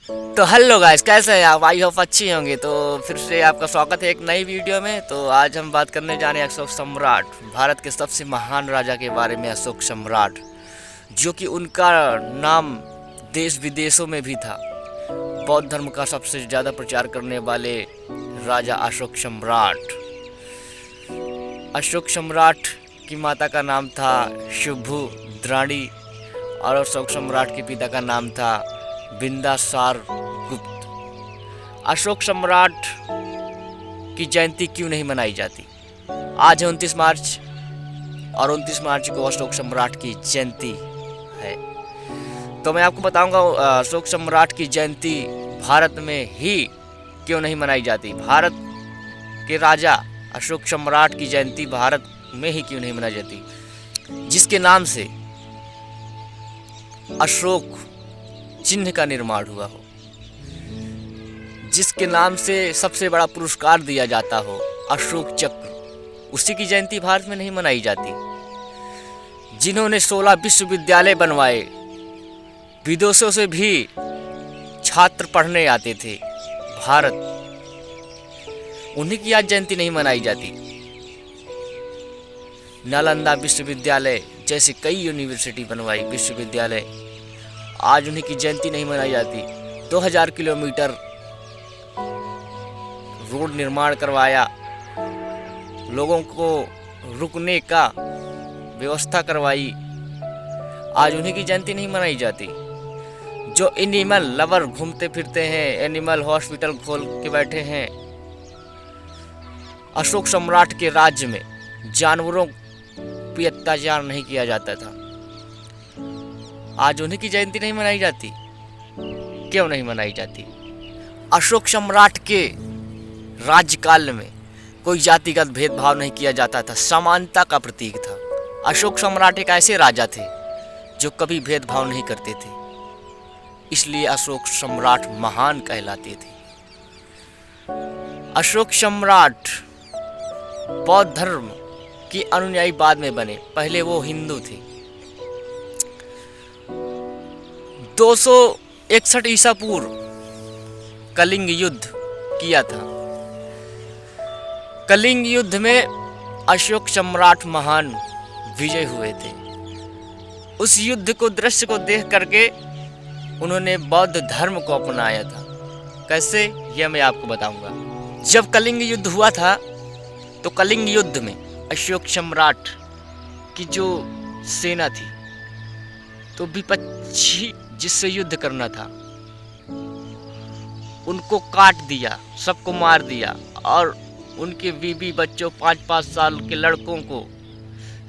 तो hello guys, कैसे हैं आप? आई होप अच्छी होंगे। तो फिर से आपका स्वागत है एक नई वीडियो में। तो आज हम बात करने जा रहे हैं अशोक सम्राट, भारत के सबसे महान राजा के बारे में। अशोक सम्राट, जो कि उनका नाम देश विदेशों में भी था। बौद्ध धर्म का सबसे ज़्यादा प्रचार करने वाले राजा अशोक सम्राट। अशोक सम्राट की माता का नाम था शुभु द्राणी और अशोक सम्राट के पिता का नाम था बिंदासार गुप्त। अशोक सम्राट की जयंती क्यों नहीं मनाई जाती? आज है 29 मार्च और 29 मार्च को अशोक सम्राट की जयंती है। तो मैं आपको बताऊंगा अशोक सम्राट की जयंती भारत में ही क्यों नहीं मनाई जाती। भारत के राजा अशोक सम्राट की जयंती भारत में ही क्यों नहीं मनाई जाती, जिसके नाम से अशोक चिन्ह का निर्माण हुआ हो, जिसके नाम से सबसे बड़ा पुरस्कार दिया जाता हो अशोक चक्र, उसी की जयंती भारत में नहीं मनाई जाती। जिन्होंने 16 विश्वविद्यालय बनवाए, विदेशों से भी छात्र पढ़ने आते थे भारत, उन्हीं की आज जयंती नहीं मनाई जाती। नालंदा विश्वविद्यालय जैसे कई यूनिवर्सिटी बनवाई, विश्वविद्यालय, आज उन्हीं की जयंती नहीं मनाई जाती। 2000 किलोमीटर रोड निर्माण करवाया, लोगों को रुकने का व्यवस्था करवाई, आज उन्हीं की जयंती नहीं मनाई जाती। जो एनिमल लवर घूमते फिरते हैं, एनिमल हॉस्पिटल खोल के बैठे हैं, अशोक सम्राट के राज्य में जानवरों पे अत्याचार नहीं किया जाता था, आज उन्हीं की जयंती नहीं मनाई जाती। क्यों नहीं मनाई जाती? अशोक सम्राट के राज्यकाल में कोई जातिगत भेदभाव नहीं किया जाता था, समानता का प्रतीक था। अशोक सम्राट एक ऐसे राजा थे जो कभी भेदभाव नहीं करते थे, इसलिए अशोक सम्राट महान कहलाते थे। अशोक सम्राट बौद्ध धर्म के अनुयायी बाद में बने, पहले वो हिंदू थे। 261 ईसा पूर्व कलिंग युद्ध किया था। कलिंग युद्ध में अशोक सम्राट महान विजय हुए थे। उस युद्ध को दृश्य को देख करके उन्होंने बौद्ध धर्म को अपनाया था। कैसे, यह मैं आपको बताऊंगा। जब कलिंग युद्ध हुआ था तो कलिंग युद्ध में अशोक सम्राट की जो सेना थी, तो विपक्षी जिससे युद्ध करना था उनको काट दिया, सबको मार दिया, और उनके बीवी बच्चों 5-5 साल के लड़कों को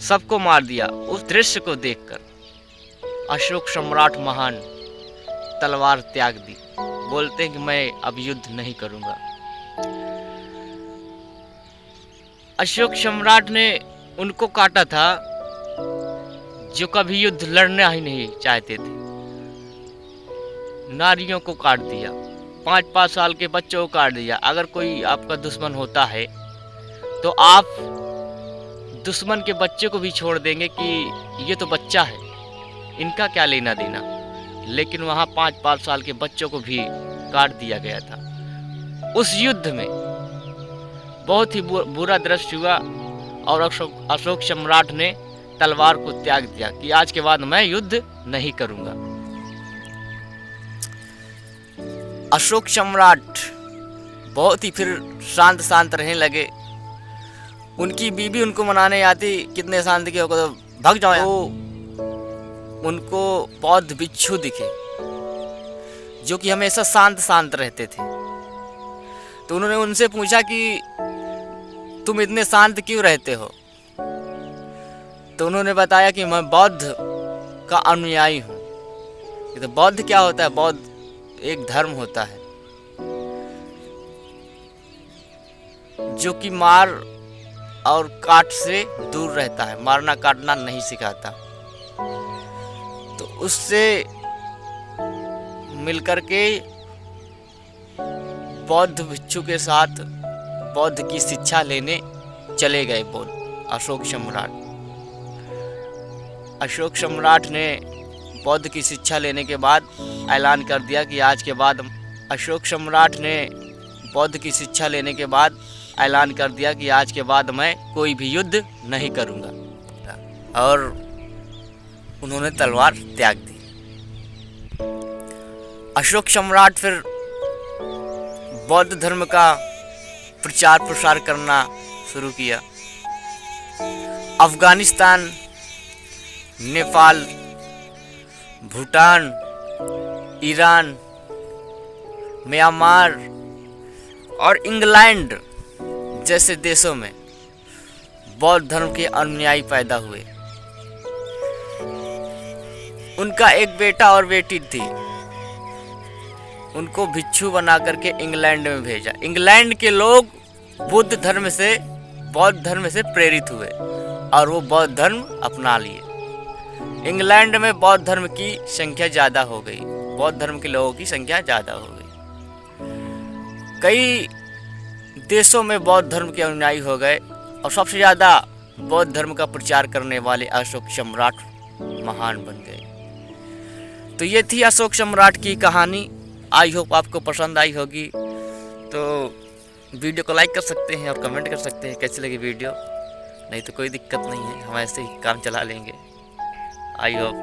सबको मार दिया। उस दृश्य को देखकर अशोक सम्राट महान तलवार त्याग दी, बोलते हैं कि मैं अब युद्ध नहीं करूंगा। अशोक सम्राट ने उनको काटा था जो कभी युद्ध लड़ना ही नहीं चाहते थे। नारियों को काट दिया, 5-5 साल के बच्चों को काट दिया। अगर कोई आपका दुश्मन होता है तो आप दुश्मन के बच्चे को भी छोड़ देंगे कि ये तो बच्चा है, इनका क्या लेना देना, लेकिन वहाँ 5-5 साल के बच्चों को भी काट दिया गया था। उस युद्ध में बहुत ही बुरा दृश्य हुआ और अशोक सम्राट ने तलवार को त्याग दिया कि आज के बाद मैं युद्ध नहीं करूंगा। अशोक सम्राट बहुत ही फिर शांत शांत रहने लगे। उनकी बीबी उनको मनाने आती, कितने शांत के होकर तो भाग जाओ। तो उनको बौद्ध भिक्षु दिखे जो कि हमेशा शांत शांत रहते थे। तो उन्होंने उनसे पूछा कि तुम इतने शांत क्यों रहते हो? तो उन्होंने बताया कि मैं बौद्ध का अनुयायी हूँ। तो बौद्ध क्या होता है? बौद्ध एक धर्म होता है जो कि मार और काट से दूर रहता है, मारना काटना नहीं सिखाता। तो उससे मिलकर के बौद्ध भिक्षु के साथ बौद्ध की शिक्षा लेने चले गए अशोक सम्राट। अशोक सम्राट ने बौद्ध की शिक्षा लेने के बाद ऐलान कर दिया कि आज के बाद अशोक सम्राट ने बौद्ध की शिक्षा लेने के बाद ऐलान कर दिया कि आज के बाद मैं कोई भी युद्ध नहीं करूँगा और उन्होंने तलवार त्याग दी। अशोक सम्राट फिर बौद्ध धर्म का प्रचार प्रसार करना शुरू किया। अफगानिस्तान, नेपाल, भूटान, ईरान, म्यांमार और इंग्लैंड जैसे देशों में बौद्ध धर्म के अनुयायी पैदा हुए। उनका एक बेटा और बेटी थी, उनको भिक्षु बना करके इंग्लैंड में भेजा। इंग्लैंड के लोग बुद्ध धर्म से, बौद्ध धर्म से प्रेरित हुए और वो बौद्ध धर्म अपना लिए। इंग्लैंड में बौद्ध धर्म की संख्या ज़्यादा हो गई, बौद्ध धर्म के लोगों की संख्या ज़्यादा हो गई। कई देशों में बौद्ध धर्म के अनुयायी हो गए और सबसे ज़्यादा बौद्ध धर्म का प्रचार करने वाले अशोक सम्राट महान बन गए। तो ये थी अशोक सम्राट की कहानी। आई होप आपको पसंद आई होगी। तो वीडियो को लाइक कर सकते हैं और कमेंट कर सकते हैं कैसी लगी वीडियो। नहीं तो कोई दिक्कत नहीं है, हम ऐसे ही काम चला लेंगे। I hope